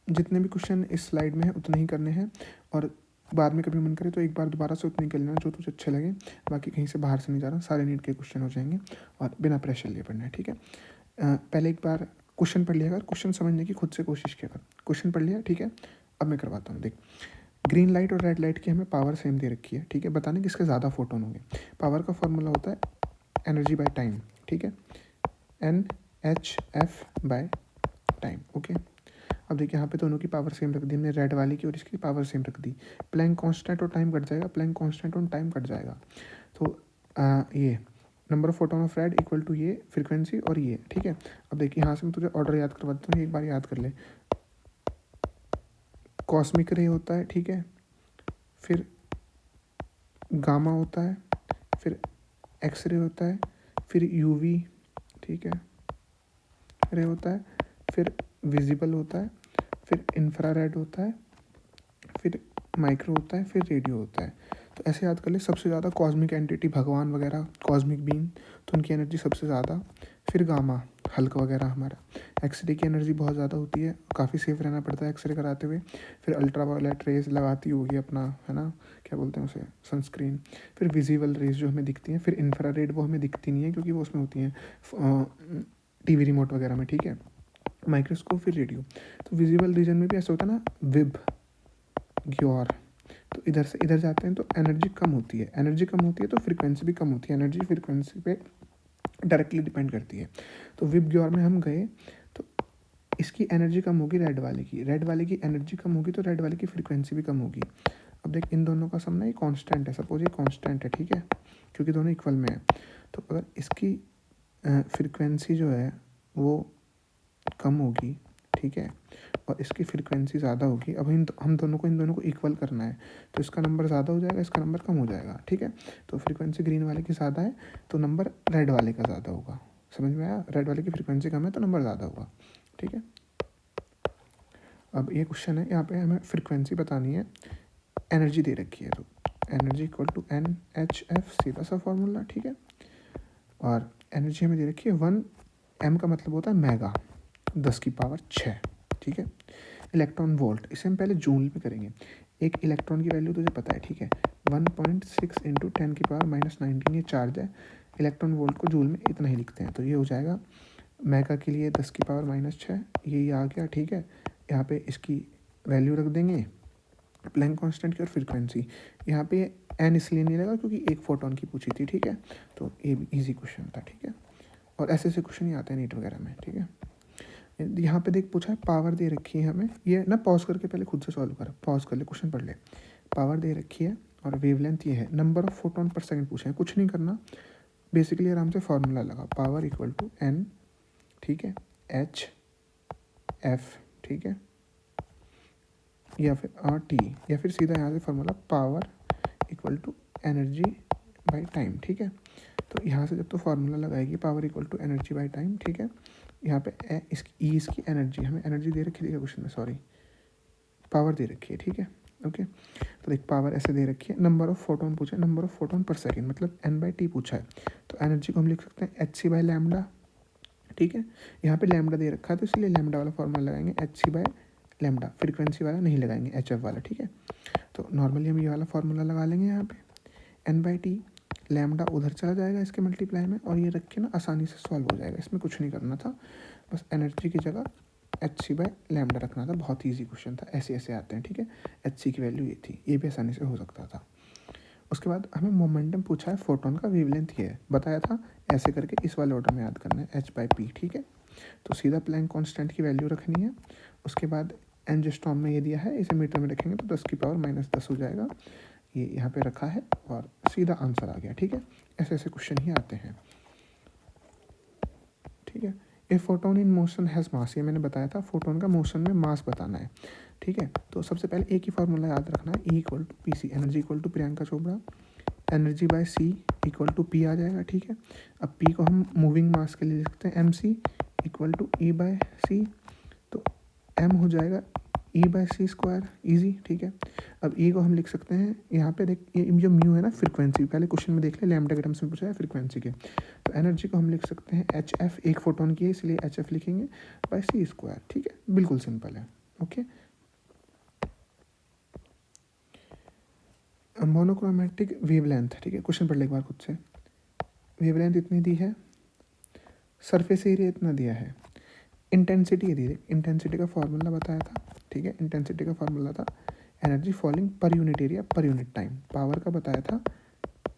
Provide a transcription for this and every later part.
जितने भी क्वेश्चन इस स्लाइड में है उतने ही करने हैं, और बाद में कभी मन करे तो एक बार दोबारा से उतने कर लेना जो तुझे अच्छे लगे। बाकी कहीं से बाहर से नहीं जा रहा, सारे नीट के क्वेश्चन हो जाएंगे और बिना प्रेशर लिए पढ़ना है, ठीक है। पहले एक बार क्वेश्चन पढ़ लिया कर, क्वेश्चन समझने की खुद से कोशिश किया कर। क्वेश्चन पढ़ लिया, ठीक है। अब मैं करवाता हूँ, देख। ग्रीन लाइट और रेड लाइट की हमें पावर सेम दे रखी है, ठीक है। बताने किसके ज़्यादा फोटोन होंगे। पावर का फॉर्मूला होता है एनर्जी बाय टाइम, ठीक है, NHF बाय टाइम, ओके। अब देखिए यहाँ पे दोनों की पावर सेम रख दी हमने, रेड वाली की और इसकी पावर सेम रख दी। प्लैंक कांस्टेंट और टाइम कट जाएगा, प्लैंक कांस्टेंट और टाइम कट जाएगा। तो ये number of photon of red equal to ये फ्रीक्वेंसी और ये, ठीक है। अब देखिए यहाँ से मैं तुझे ऑर्डर याद करवा देता हूँ, एक बार याद कर ले। कॉस्मिक रे होता है, ठीक है, फिर गामा होता है, फिर एक्सरे होता है, फिर यूवी, ठीक है, रे होता है, फिर विजिबल होता है, फिर इंफ्रारेड होता है, फिर माइक्रो होता है, फिर रेडियो होता है। तो ऐसे याद कर ले। सबसे ज़्यादा कॉस्मिक एंटिटी, भगवान वगैरह, कॉस्मिक बीम, तो उनकी एनर्जी सबसे ज़्यादा। फिर गामा, हल्क वगैरह हमारा। एक्सरे की एनर्जी बहुत ज़्यादा होती है, काफ़ी सेफ रहना पड़ता है एक्सरे कराते हुए। फिर अल्ट्रावायलेट रेज लगाती होगी अपना, है ना, क्या बोलते हैं उसे, सनस्क्रीन। फिर विजिबल रेज जो हमें दिखती हैं। फिर इंफ्रारेड, वो हमें दिखती नहीं है क्योंकि वो उसमें होती हैं टीवी रिमोट वगैरह में, ठीक है। माइक्रोस्कोप, फिर रेडियो। तो विजिबल रीजन में भी ऐसा होता है ना, विब ग्योर, तो इधर से इधर जाते हैं तो एनर्जी कम होती है। एनर्जी कम होती है तो फ्रीक्वेंसी भी कम होती है। एनर्जी फ्रीक्वेंसी पे डायरेक्टली डिपेंड करती है। तो विब ग्योर में हम गए तो इसकी एनर्जी कम होगी रेड वाले की, रेड वाले की एनर्जी कम होगी तो रेड वाले की फ्रीक्वेंसी भी कम होगी। अब देख, इन दोनों का सम ना ये कांस्टेंट है, सपोज ये कांस्टेंट है, ठीक है, क्योंकि दोनों इक्वल में है। तो अगर इसकी फ्रीक्वेंसी जो है वो कम होगी, ठीक है, और इसकी फ्रीक्वेंसी ज़्यादा होगी। अब हम दोनों को, इन दोनों को इक्वल करना है, तो इसका नंबर ज़्यादा हो जाएगा, इसका नंबर कम हो जाएगा, ठीक है। तो फ्रीक्वेंसी ग्रीन वाले की ज़्यादा है तो नंबर रेड वाले का ज़्यादा होगा। समझ में आया? रेड वाले की फ्रीक्वेंसी कम है तो नंबर ज़्यादा होगा, ठीक है। अब ये क्वेश्चन है, यहाँ पे हमें फ्रीक्वेंसी बतानी है, एनर्जी दे रखी है, तो एनर्जी इक्वल टू NHF, सीधा सा फॉर्मूला, ठीक है। और एनर्जी हमें दे रखी है 1 M का मतलब होता है मेगा, 10⁶, ठीक है। इलेक्ट्रॉन वोल्ट, इसे हम पहले जूल में करेंगे। एक इलेक्ट्रॉन की वैल्यू तुझे पता है, ठीक है, 1.6 इंटू 10⁻⁻19 ये चार्ज है। इलेक्ट्रॉन वोल्ट को जूल में इतना ही लिखते हैं, तो ये हो जाएगा मेगा के लिए 10⁻⁻6, ये आ गया, ठीक है। यहाँ पे इसकी वैल्यू रख देंगे, प्लैंक कांस्टेंट की और फ्रीक्वेंसी। यहाँ पे एन इसलिए नहीं लगा क्योंकि एक फोटोन की पूछी थी, ठीक है। तो ये भी ईजी क्वेश्चन था, ठीक है। और ऐसे ऐसे क्वेश्चन ही आते हैं नीट वगैरह में, ठीक है। यहाँ पे देख, पूछा है पावर दे रखी है हमें, ये ना पॉज करके पहले खुद से सॉल्व कर, पॉज कर ले, क्वेश्चन पढ़ ले। पावर दे रखी है और वेवलेंथ ये है, number of photon per second पूछे हैं, कुछ नहीं करना, बेसिकली आराम से फॉर्मूला लगा, पावर इक्वल टू N, ठीक है, HF, ठीक है, या फिर RT, या फिर सीधा यहाँ से formula power equal to energy by time, ठीक है। तो यहाँ से जब तो फार्मूला लगाएगी power equal to energy by time, ठीक है। यहाँ पे इसकी एनर्जी, हमें एनर्जी दे रखी है क्वेश्चन में, सॉरी, पावर दे रखी है, ठीक है, ओके। तो देख, पावर ऐसे दे रखी है, नंबर ऑफ फोटोन पूछा है, number of photon per second मतलब N/T पूछा है। तो एनर्जी को हम लिख सकते हैं hc/λ, ठीक है। यहाँ पे लैम्डा दे रखा है तो इसलिए लैम्डा वाला फॉर्मूला लगाएंगे, hc/λ, फ्रीक्वेंसी वाला नहीं लगाएंगे, HF वाला, ठीक है। तो नॉर्मली हम ये वाला फॉर्मूला लगा लेंगे यहाँ पे, N/T, लैम्डा उधर चला जाएगा इसके मल्टीप्लाई में, और ये रख के ना आसानी से सॉल्व हो जाएगा, इसमें कुछ नहीं करना था, बस एनर्जी की जगह hc/λ रखना था। बहुत ईजी क्वेश्चन था, ऐसे ऐसे आते हैं, ठीक है। hc की वैल्यू ये थी, ये भी आसानी से हो सकता था। उसके बाद हमें मोमेंटम पूछा है, फोटोन का वेवलेंथ ये है, बताया था ऐसे करके इस वाले ऑर्डर में याद करना है, h/p, ठीक है। तो सीधा प्लैंक कांस्टेंट की वैल्यू रखनी है। उसके बाद एंजिस्ट्रॉन में ये दिया है, इसे मीटर में रखेंगे तो 10⁻⁻10 हो जाएगा, ये यहाँ पे रखा है और सीधा आंसर आ गया, ठीक है। ऐसे ऐसे क्वेश्चन ही आते हैं, ठीक है। A photon in motion has मास, ये मैंने बताया था, फोटोन का मोशन में मास बताना है, ठीक है। तो सबसे पहले एक ही फार्मूला याद रखना है, E equal to PC, energy equal to Priyanka Chopra, energy by C equal to P आ जाएगा, ठीक है। अब P को हम मूविंग मास के लिए लिखते हैं, MC इक्वल टू E/C, तो M हो जाएगा E/c², ईजी, ठीक है। अब E को हम लिख सकते हैं यहाँ पे, देख ये जो म्यू है ना फ्रीक्वेंसी, पहले क्वेश्चन में देख ले, लैम्डा के टर्म्स में पूछा है फ्रीक्वेंसी के, तो एनर्जी को हम लिख सकते हैं HF, एक फोटोन की है इसलिए HF लिखेंगे बाय c², ठीक है, बिल्कुल सिंपल है। ओके, मोनोक्रोमेटिक वेवलेंथ, ठीक है, क्वेश्चन पढ़ ले एक बार खुद से। वेवलेंथ इतनी दी है, सरफेस एरिया इतना दिया है, इंटेंसिटी दी है, इंटेंसिटी का फॉर्मूला बताया था, ठीक है, इंटेंसिटी का फॉर्मूला था energy falling per unit area per unit time, power का बताया था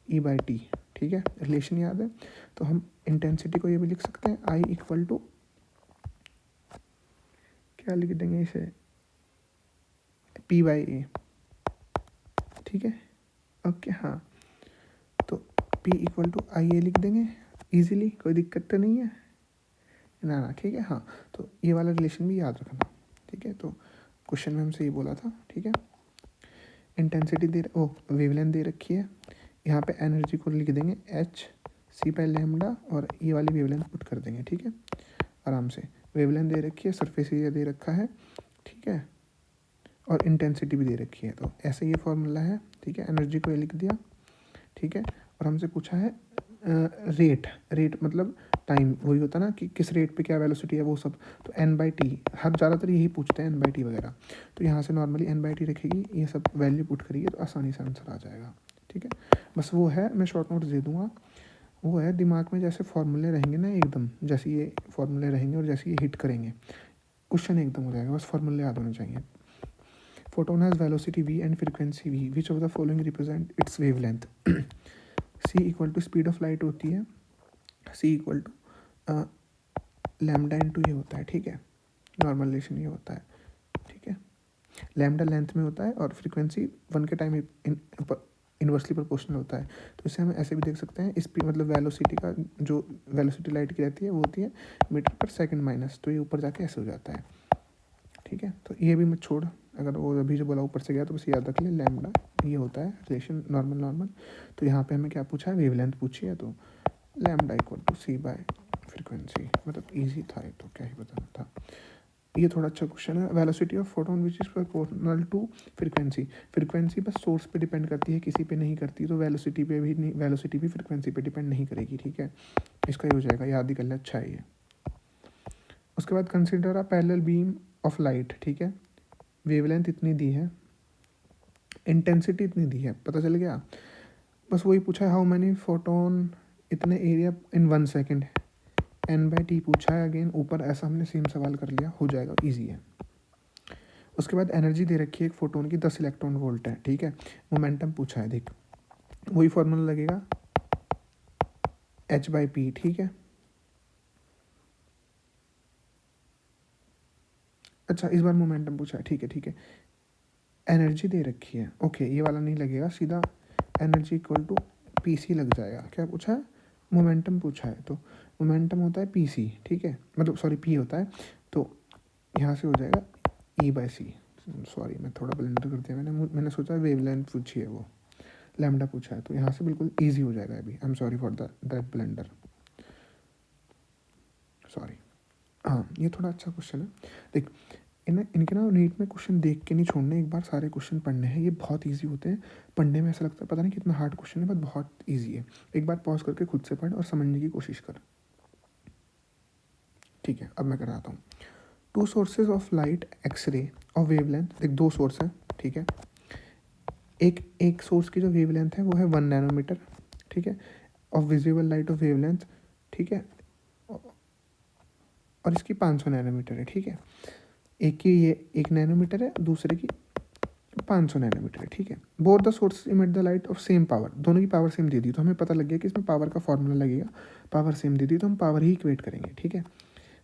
E/T, ठीक है, रिलेशन याद है। तो हम इंटेंसिटी को ये भी लिख सकते हैं I इक्वल टू, क्या लिख देंगे इसे, P/A, ठीक है। ओके, हाँ, तो P इक्वल टू IA लिख देंगे इजीली, कोई दिक्कत तो नहीं है ना, ठीक है। हाँ, तो ये वाला रिलेशन भी याद रखना, ठीक है। तो क्वेश्चन में हमसे ये बोला था, ठीक है, इंटेंसिटी वेवलेंथ दे रखी है, यहाँ पे एनर्जी को लिख देंगे hc/λ और ये वाली वेवलेंथ पुट कर देंगे, ठीक है, आराम से। वेवलेंथ दे रखी है, सरफेस एरिया दे रखा है, ठीक है, और इंटेंसिटी भी दे रखी है, तो ऐसे ये फॉर्मूला है, ठीक है। एनर्जी को ये लिख दिया, ठीक है, और हमसे पूछा है रेट मतलब टाइम, वही होता ना कि किस रेट पे क्या वेलोसिटी है वो सब, तो n/t, हर ज़्यादातर यही पूछते हैं n/t वगैरह, तो यहाँ से नॉर्मली n/t रखेगी, ये सब वैल्यू पुट करिए तो आसानी से आंसर आ जाएगा, ठीक है। बस वो है, मैं शॉर्ट नोट्स दे दूँगा, वो है दिमाग में जैसे फॉर्मूले रहेंगे ना एकदम, जैसे ये फॉर्मूले रहेंगे और जैसे ये हिट करेंगे क्वेश्चन एकदम हो जाएगा, बस फॉर्मूले याद होने चाहिए। Photon has velocity v and frequency v, which of the following represent its wavelength. c equal to speed of light होती है, c equal to lambda into ये होता है, ठीक है, नॉर्मल रिलेशन ये होता है, ठीक है। लैम्डा लेंथ में होता है और फ्रीक्वेंसी 1 के टाइम इन्वर्सली प्रोपोर्शनल होता है, तो इसे हम ऐसे भी देख सकते हैं, स्पीड मतलब वेलोसिटी का, जो वेलोसिटी लाइट की रहती है वो होती है मीटर पर सेकंड माइनस, तो ये ऊपर जाके ऐसे हो जाता है, ठीक है। तो ये भी मत छोड़, अगर वो अभी जो बोला ऊपर से गया तो बस याद रख ले, लैम्डा ये होता है रिलेशन नॉर्मल। तो यहाँ पे हमें क्या पूछा है, वेवलेंथ पूछी है, तो लैम्डा इक्वल टू c/फ्रीक्वेंसी, मतलब इजी था ये, तो क्या ही बताना था। ये थोड़ा अच्छा क्वेश्चन है। Velocity of photon which is proportional to frequency बस सोर्स पे डिपेंड करती है, किसी पे नहीं करती, तो वेलोसिटी पे भी नहीं, वेलोसिटी भी फ्रीक्वेंसी पे डिपेंड नहीं करेगी, ठीक है। इसका ही हो जाएगा, याद ही कर ले, अच्छा है ये। उसके बाद consider a parallel beam of light, ठीक है, वेवलेंथ इतनी दी है, इंटेंसिटी इतनी दी है, पता चल गया। बस वही पूछा है, हाउ मैनी फोटोन, इतने एरिया इन 1 सेकेंड, n/t पूछा है अगेन, ऊपर ऐसा हमने सेम सवाल कर लिया, हो जाएगा, इजी है। उसके बाद एनर्जी दे रखी है एक फोटोन की 10 इलेक्ट्रॉन वोल्ट है, ठीक है। मोमेंटम पूछा है, देख वही फॉर्मूला लगेगा h/p, ठीक है। अच्छा, इस बार मोमेंटम पूछा है, ठीक है। एनर्जी दे रखी है, ओके, ये वाला नहीं लगेगा, सीधा एनर्जी इक्वल टू PC लग जाएगा। क्या पूछा है, मोमेंटम पूछा है, तो मोमेंटम होता है PC, ठीक है, मतलब सॉरी P होता है, तो यहाँ से हो जाएगा E/c, सॉरी मैं थोड़ा ब्लेंडर कर दिया, मैंने सोचा वेवलेंथ पूछी है, वो लैम्डा पूछा है, तो यहाँ से बिल्कुल ईजी हो जाएगा अभी। I am sorry for that blender, sorry. हाँ, ये थोड़ा अच्छा क्वेश्चन है, देख इनके ना नीट में क्वेश्चन देख के नहीं छोड़ने, एक बार सारे क्वेश्चन पढ़ने हैं, ये बहुत इजी होते हैं पढ़ने में, ऐसा लगता है पता नहीं कितना हार्ड क्वेश्चन है, बट बहुत इजी है। एक बार पॉज करके खुद से पढ़ और समझने की कोशिश कर, ठीक है। अब मैं कराता हूँ। 2 sources of light x-ray of wavelength, देख 2 सोर्स है, ठीक है। एक सोर्स की जो वेवलेंथ है वो है 1 नैनोमीटर, ठीक है, of visible light of wavelength, ठीक है, और इसकी 500 नैनोमीटर है, ठीक है। एक की ये 1 नैनोमीटर है, दूसरे की 500 नैनोमीटर है, ठीक है। Both the source emit the light of same power, दोनों की पावर सेम दे दी, तो हमें पता लग गया कि इसमें पावर का फॉर्मूला लगेगा, पावर सेम दे दी तो हम पावर ही इक्वेट करेंगे, ठीक है।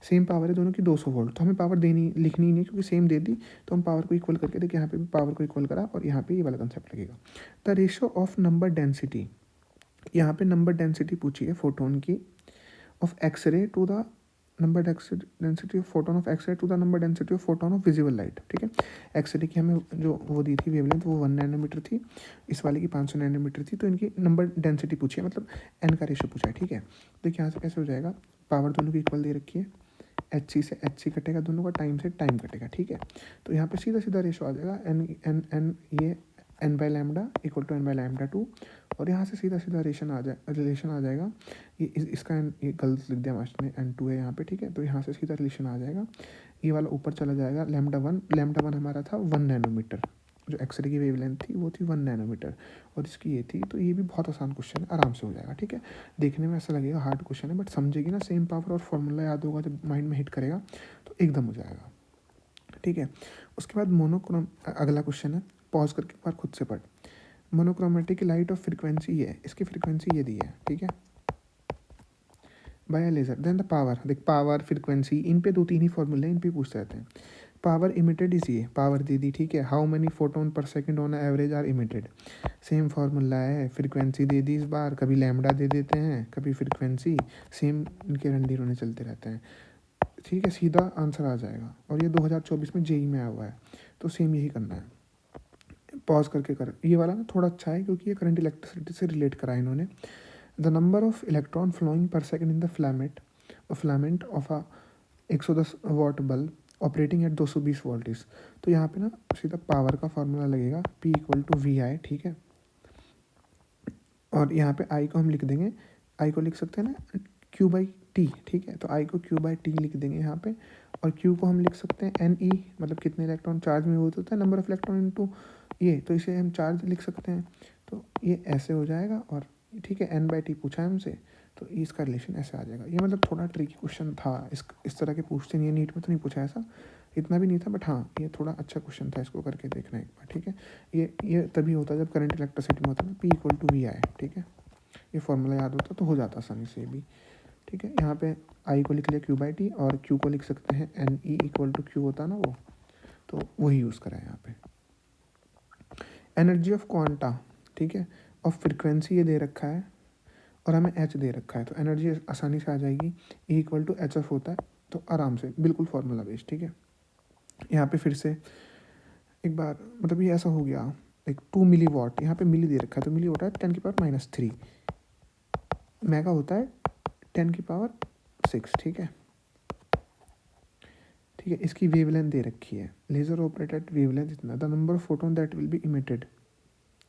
सेम पावर है दोनों की 200 वोल्ट, तो हमें पावर देनी लिखनी ही नहीं क्योंकि सेम दे दी, तो हम पावर को इक्वल करके देखिए, यहाँ पे भी पावर को इक्वल करा और यहाँ पे ये वाला कंसेप्ट लगेगा। The ratio of number density, यहाँ पे नंबर डेंसिटी पूछी है फोटोन की of x-ray to the number density of photon of x-ray to the number density of photon of visible light, ठीक है। एक्सरे की हमें जो वो दी थी वेवलेंथ, वो 1 नैनोमीटर थी, इस वाले की 500 नैनोमीटर थी, तो इनकी नंबर डेंसिटी पूछी है, मतलब n का रेशियो पूछा है, ठीक है। देखिए यहाँ से कैसे हो जाएगा, पावर दोनों की इक्वल दे रखी है, एच सी से एच सी कटेगा दोनों का, टाइम से टाइम कटेगा, ठीक है। तो यहाँ पे सीधा सीधा रेशो आ जाएगा एन एन एन ये N by lambda equal to N by lambda 2, और यहाँ से सीधा सीधा रिलेशन आ जाएगा ये इसका ये गलत लिख दिया मास्टर ने, N2 है यहाँ पे, ठीक है। तो यहाँ से सीधा रिलेशन आ जाएगा, ये वाला ऊपर चला जाएगा, लैम्डा वन हमारा था 1 नैनोमीटर, जो एक्सरे की वेवलेंथ थी वो थी 1 नैनोमीटर, और इसकी ये थी। तो ये भी बहुत आसान क्वेश्चन है, आराम से हो जाएगा, ठीक है। देखने में ऐसा लगेगा हार्ड क्वेश्चन है, बट समझेगी ना, सेम पावर और फॉर्मूला याद होगा, जब माइंड में हिट करेगा तो एकदम हो जाएगा, ठीक है। उसके बाद मोनोक्रोम, अगला क्वेश्चन है, पॉज करके एक बार खुद से पढ़। मोनोक्रोमेटिक लाइट ऑफ फ्रीक्वेंसी ये है, इसकी फ्रीक्वेंसी ये दी है, ठीक है, by laser. Then the power, देख पावर फ्रीक्वेंसी इन पे 2-3 ही फॉर्मूले इन पे पूछते रहते हैं। पावर इमिटेड इज ये, पावर दे दी, ठीक है। How many photon per second on average are emitted, same formula है। फ्रीक्वेंसी दे दी इस बार, कभी लैम्डा दे देते हैं कभी फ्रीक्वेंसी, सेम इनके रंडी रोने चलते रहते हैं, ठीक है। सीधा आंसर आ जाएगा, और ये 2024 में जेई में आया हुआ है, तो सेम यही करना है। पॉज करके कर, ये वाला ना थोड़ा अच्छा है क्योंकि ये करंट इलेक्ट्रिसिटी से रिलेट करा है इन्होंने। The number of electron flowing per second in the filament of a 110 watt bulb operating at 220 voltage. तो यहाँ पे ना सीधा पावर का फार्मूला लगेगा, P इक्वल टू वी आई, ठीक है। और यहाँ पे आई को हम लिख देंगे, आई को लिख सकते हैं ना Q बाई टी, ठीक है। तो आई को Q बाई टी लिख देंगे यहाँ पे, और Q को हम लिख सकते हैं एन ई, मतलब कितने इलेक्ट्रॉन चार्ज में होता है, नंबर ऑफ इलेक्ट्रॉन इनटू ये, तो इसे हम चार्ज लिख सकते हैं। तो ये ऐसे हो जाएगा, और ठीक है एन बाई टी पूछा है हमसे, तो इसका रिलेशन ऐसे आ जाएगा। ये मतलब थोड़ा ट्रिकी क्वेश्चन था, इस तरह के पूछते नहीं है, नीट में तो नहीं पूछा ऐसा, इतना भी नहीं था, बट हाँ ये थोड़ा अच्छा क्वेश्चन था, इसको करके देखना एक बार, ठीक है। ये तभी होता है जब करंट इलेक्ट्रिसिटी में होता है ना, P इक्वल टू वी आई, ठीक है। ये फॉर्मूला याद होता तो हो जाता आसानी से भी, ठीक है। यहाँ पे आई को लिख लिया Q बाई टी, और Q को लिख सकते हैं N E equal to Q होता ना वो, तो वही यूज़ करा है यहाँ पे। एनर्जी ऑफ क्वांटा, ठीक है, और फ्रिक्वेंसी ये दे रखा है, और हमें एच दे रखा है, तो एनर्जी आसानी से आ जाएगी, E equal to H F होता है, तो आराम से बिल्कुल फार्मूला बेस्ड, ठीक है। यहाँ पे फिर से एक बार, मतलब ये ऐसा हो गया, एक 2 मिली वॉट, यहाँ पे मिली दे रखा है, तो मिली वॉट है 10⁻⁻3, मेगा होता है 10⁻⁶, ठीक है, ठीक है। इसकी वेवलेंथ दे रखी है, लेजर ऑपरेटेड वेवलेंथ इतना, the number of photon that will be emitted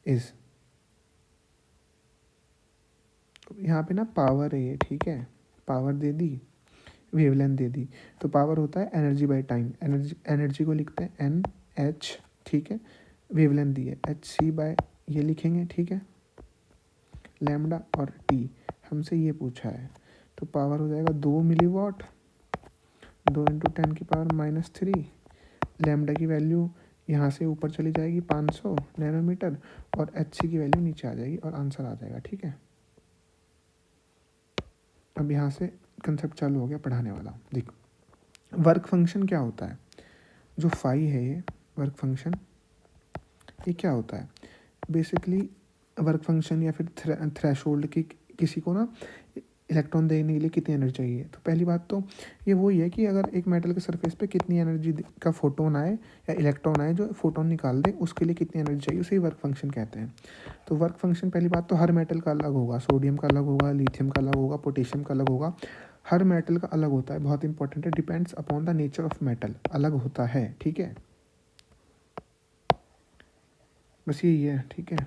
is, यहाँ पे ना पावर है ये, ठीक है, पावर दे दी, वेवलेंथ दे दी, तो पावर होता है एनर्जी बाय टाइम, एनर्जी को लिखते हैं एन एच, ठीक है। वेवलेंथ दी है एच सी बाय ये लिखेंगे, ठीक है, लैम्डा और टी, हमसे ये पूछा है, तो पावर हो जाएगा 2 मिली वॉट, 2 इंटू 10⁻⁻3, लैम्डा की वैल्यू यहाँ से ऊपर चली जाएगी 500 नैनोमीटर, और एच सी की वैल्यू नीचे आ जाएगी, और आंसर आ जाएगा, ठीक है। अब यहाँ से कंसेप्ट चालू हो गया पढ़ाने वाला। देख, वर्क फंक्शन क्या होता है, जो फाई है ये वर्क फंक्शन, ये क्या होता है बेसिकली, वर्क फंक्शन या फिर थ्रेशोल्ड की किसी को ना इलेक्ट्रॉन देने के लिए कितनी एनर्जी चाहिए। तो पहली बात तो ये वही है कि अगर एक मेटल के सरफेस पे कितनी एनर्जी का फोटोन आए या इलेक्ट्रॉन आए जो फोटोन निकाल दे, उसके लिए कितनी एनर्जी चाहिए, उसे ही वर्क फंक्शन कहते हैं। तो वर्क फंक्शन पहली बात तो हर मेटल का अलग होगा, सोडियम का अलग होगा, लिथियम का अलग होगा, पोटेशियम का अलग होगा, हर मेटल का अलग होता है, बहुत इंपॉर्टेंट है, depends upon the nature of metal, अलग होता है, ठीक है। बस यही है, ठीक है,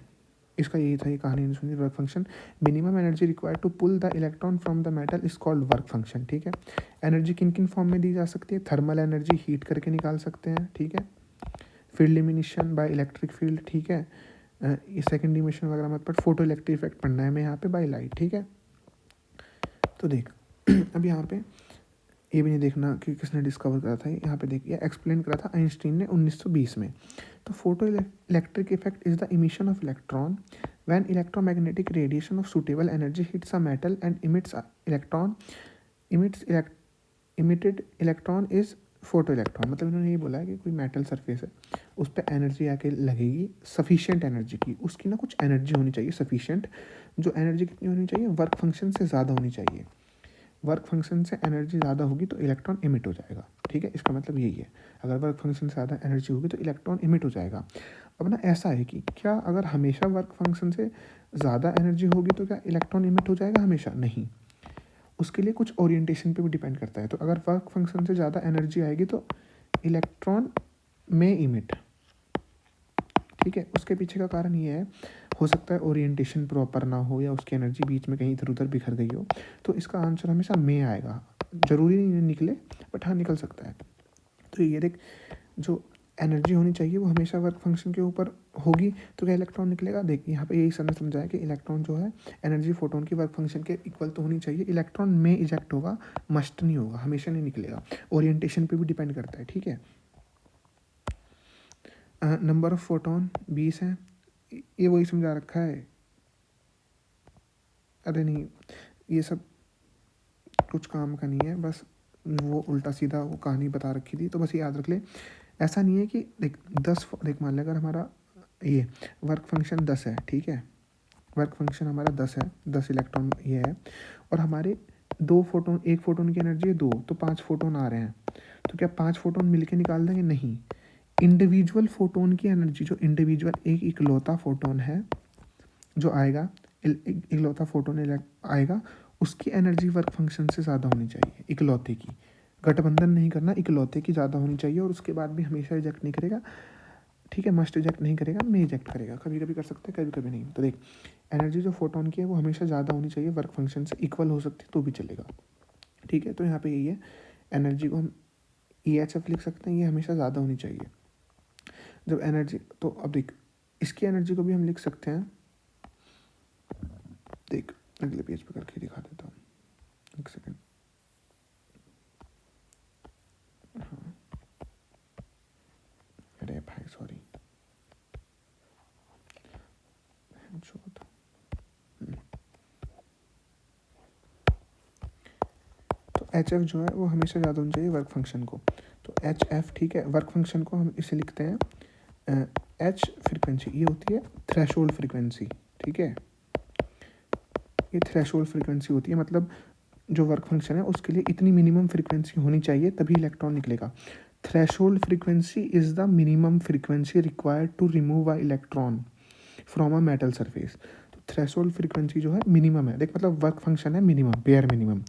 इसका यही था, ये कहानी नहीं सुनी। Work function, minimum energy required to pull the electron from the metal is called work function, ठीक है। एनर्जी किन किन फॉर्म में दी जा सकती है, थर्मल एनर्जी, हीट करके निकाल सकते हैं, ठीक है। Field illumination by electric field, ठीक है, ये सेकंड डिमेंशन वगैरह मत पढ़, फोटो इलेक्ट्रिक इफेक्ट पढ़ना है हमें यहाँ पे, बाय लाइट, ठीक है। तो देख अब यहाँ पे ये भी नहीं देखना कि किसने डिस्कवर करा था, यहाँ पे देखिए एक्सप्लेन करा था आइंस्टीन ने 1920 में। तो photo electric effect is the emission of electron when electromagnetic radiation of suitable energy hits a metal and emitted electron is photo electron. मतलब इन्होंने ये बोला है कि कोई मेटल सरफेस है, उस पर एनर्जी आके लगेगी सफिशिएंट एनर्जी की, उसकी ना कुछ एनर्जी होनी चाहिए सफिशिएंट, जो एनर्जी कितनी होनी चाहिए, वर्क फंक्शन से ज़्यादा होनी चाहिए, वर्क फंक्शन से एनर्जी ज़्यादा होगी तो इलेक्ट्रॉन इमिट हो जाएगा, ठीक है। इसका मतलब यही है, अगर वर्क फंक्शन से ज़्यादा एनर्जी होगी तो इलेक्ट्रॉन इमिट हो जाएगा। अब ना ऐसा है कि क्या अगर हमेशा वर्क फंक्शन से ज़्यादा एनर्जी होगी तो क्या इलेक्ट्रॉन इमिट हो जाएगा, हमेशा नहीं, उसके लिए कुछ ओरिएंटेशन पे भी डिपेंड करता है। तो अगर वर्क फंक्शन से ज़्यादा एनर्जी आएगी तो इलेक्ट्रॉन में इमिट, ठीक है। उसके पीछे का कारण ये है, हो सकता है ओरिएंटेशन प्रॉपर ना हो या उसकी एनर्जी बीच में कहीं इधर उधर बिखर गई हो, तो इसका आंसर हमेशा में आएगा। ज़रूरी नहीं निकले, बट हाँ निकल सकता है। तो ये देख, जो एनर्जी होनी चाहिए वो हमेशा वर्क फंक्शन के ऊपर होगी, तो क्या इलेक्ट्रॉन निकलेगा। देख यहाँ पे यही समझ समझाया कि इलेक्ट्रॉन जो है एनर्जी फोटोन की वर्क फंक्शन के इक्वल तो होनी चाहिए। इलेक्ट्रॉन में इजेक्ट होगा, मस्ट नहीं होगा, हमेशा नहीं निकलेगा, ओरिएंटेशन पे भी डिपेंड करता है, ठीक है। नंबर ऑफ फोटोन 20 है, ये वही समझा रखा है। अरे नहीं, ये सब कुछ काम का नहीं है, बस वो उल्टा सीधा वो कहानी बता रखी थी, तो बस याद रख ले। ऐसा नहीं है कि देख 10, देख मान ले अगर हमारा ये वर्क फंक्शन 10 है, ठीक है, वर्क फंक्शन हमारा 10 है, 10 इलेक्ट्रॉन ये है, और हमारे 2 फोटोन, एक फोटोन की एनर्जी है 2, तो 5 फोटोन आ रहे हैं, तो क्या 5 फोटोन मिलके निकाल देंगे? नहीं, इंडिविजुअल फोटोन की एनर्जी, जो इंडिविजुअल एक इकलौता फोटोन है जो आएगा, इकलौता फोटोन आएगा, उसकी एनर्जी वर्क फंक्शन से ज़्यादा होनी चाहिए, इकलौते की। गठबंधन नहीं करना, इकलौते की ज़्यादा होनी चाहिए, और उसके बाद भी हमेशा रिजेक्ट नहीं करेगा, ठीक है, मस्ट रिजेक्ट नहीं करेगा, में रिजेक्ट करेगा, कभी कभी कर सकते हैं, कभी कभी नहीं। तो देख, एनर्जी जो फोटोन की है वो हमेशा ज़्यादा होनी चाहिए, वर्क फंक्शन से इक्वल हो सकती है तो भी चलेगा, ठीक है। तो यहाँ पे यही है, एनर्जी को हम EHF लिख सकते हैं, ये हमेशा ज़्यादा होनी चाहिए जब एनर्जी। तो अब देख, इसकी एनर्जी को भी हम लिख सकते हैं, देख अगले पेज पे करके दिखा देता हूँ, एक सेकेंड। हाँ, अरे भाई सॉरी, तो HF जो है वो हमेशा ज़्यादा होनी चाहिए वर्क फंक्शन को, तो HF, ठीक है। वर्क फंक्शन को हम इसे लिखते हैं H फ्रिक्वेंसी, ये होती है थ्रेशोल्ड फ्रिक्वेंसी, ठीक है, ये थ्रेशोल्ड फ्रिक्वेंसी होती है, मतलब जो वर्क फंक्शन है उसके लिए इतनी मिनिमम फ्रिक्वेंसी होनी चाहिए तभी इलेक्ट्रॉन निकलेगा। Threshold frequency is the minimum frequency required to remove a electron from a metal surface. तो थ्रेशोल्ड फ्रिक्वेंसी जो है मिनिमम है, देख मतलब वर्क फंक्शन है मिनिमम, बेयर मिनिमम,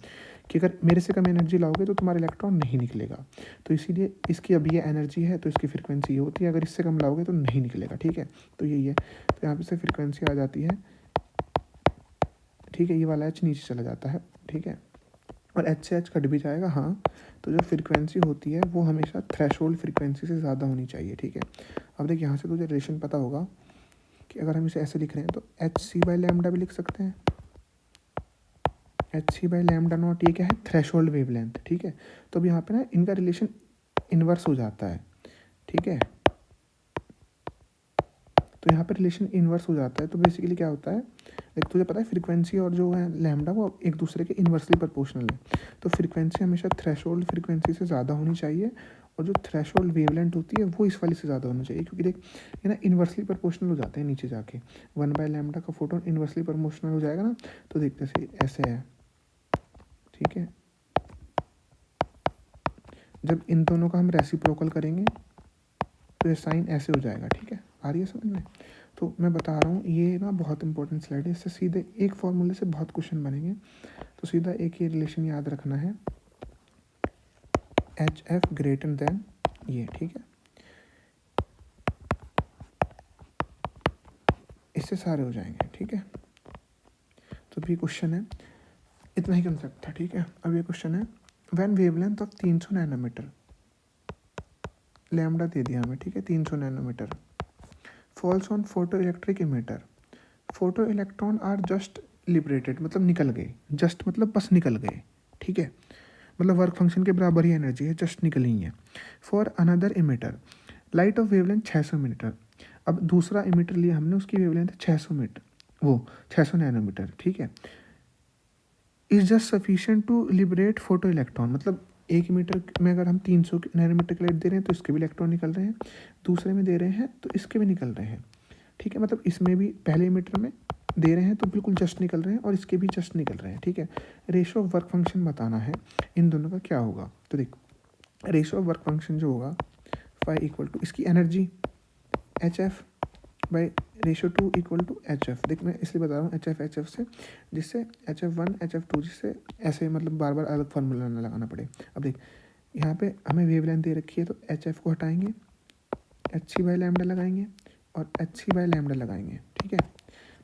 कि अगर मेरे से कम एनर्जी लाओगे तो तुम्हारा इलेक्ट्रॉन नहीं निकलेगा। तो इसीलिए इसकी अभी ये एनर्जी है तो इसकी फ्रिक्वेंसी ये होती है, अगर इससे कम लाओगे तो नहीं निकलेगा, ठीक है। तो यही है, तो यहाँ पे से फ्रिक्वेंसी आ जाती है, ठीक है, ये वाला H नीचे चला जाता है, ठीक है, और H से H कट भी जाएगा, हाँ। तो जो फ्रिक्वेंसी होती है वो हमेशा थ्रेशोल्ड फ्रिक्वेंसी से ज़्यादा होनी चाहिए, ठीक है। अब देख यहाँ से तुझे रिलेशन पता होगा कि अगर हम इसे ऐसे लिख रहे हैं तो hc/λ भी लिख सकते हैं, hc/λ0, ये क्या है, थ्रेशोल्ड वेवलेंथ, ठीक है। तो अब यहाँ पे ना इनका रिलेशन इन्वर्स हो जाता है, ठीक है, तो यहाँ पे रिलेशन इन्वर्स हो जाता है। तो बेसिकली क्या होता है, देख तुझे पता है फ्रीक्वेंसी और जो है लैम्डा वो एक दूसरे के इन्वर्सली प्रोपोर्शनल है, तो फ्रीक्वेंसी हमेशा थ्रेशोल्ड फ्रीक्वेंसी से ज़्यादा होनी चाहिए, और जो थ्रेशोल्ड वेवलेंथ होती है वो इस वाली से ज़्यादा होना चाहिए, क्योंकि देख ये ना इन्वर्सली प्रोपोर्शनल हो जाते हैं नीचे जाके, 1/λ का फोटोन इन्वर्सली प्रोपोर्शनल हो जाएगा ना, तो देख जैसे ऐसे है, ठीक है। जब इन दोनों का हम रेसिप्रोकल करेंगे तो ये साइन ऐसे हो जाएगा, ठीक है, आ रही है समझ में। तो मैं बता रहा हूँ ये ना बहुत इंपॉर्टेंट स्लाइड है, इससे सीधे एक फॉर्मूले से बहुत क्वेश्चन बनेंगे, तो सीधा एक ही रिलेशन याद रखना है, HF ग्रेटर देन ये, ठीक है, इससे सारे हो जाएंगे, ठीक है। तो भी क्वेश्चन है, इतना ही कंसेप्ट था, ठीक है। अब ये क्वेश्चन है, when wavelength of 300 nanometer, lambda दे दिया हमें, ठीक है, 300 nanometer, falls on photo electric emitter, photo electron are just liberated, मतलब निकल गए, जस्ट मतलब बस निकल गए, ठीक है, मतलब वर्क फंक्शन के बराबर ही एनर्जी है, जस्ट निकली है। For another emitter, light of wavelength 600 metre, अब दूसरा इमीटर लिया हमने, उसकी वेवलेंथ 600 मीटर, वो 600 नैनोमीटर, ठीक है, is just sufficient to liberate photo electron, मतलब एक मीटर में अगर हम 300 नैनोमीटर की लाइट दे रहे हैं तो इसके भी इलेक्ट्रॉन निकल रहे हैं, दूसरे में दे रहे हैं तो इसके भी निकल रहे हैं, ठीक है, मतलब इसमें भी पहले मीटर में दे रहे हैं तो बिल्कुल जस्ट निकल रहे हैं और इसके भी जस्ट निकल रहे हैं, ठीक है। रेशो ऑफ वर्क फंक्शन बताना है इन दोनों का क्या होगा, तो देख रेशो ऑफ वर्क फंक्शन जो होगा फाई इक्वल टू इसकी energy HF by ratio to equal to H F. देख मैं इसलिए बता रहा हूँ एच एफ से, जिससे HF1 HF2 जिससे ऐसे मतलब बार बार अलग फार्मूला ना लगाना पड़े। अब देख यहाँ पे हमें वेवलेंथ दे रखी है, तो HF को हटाएंगे, HC बाई लैम्डा लगाएंगे और HC बाई लैम्डा लगाएंगे, ठीक है।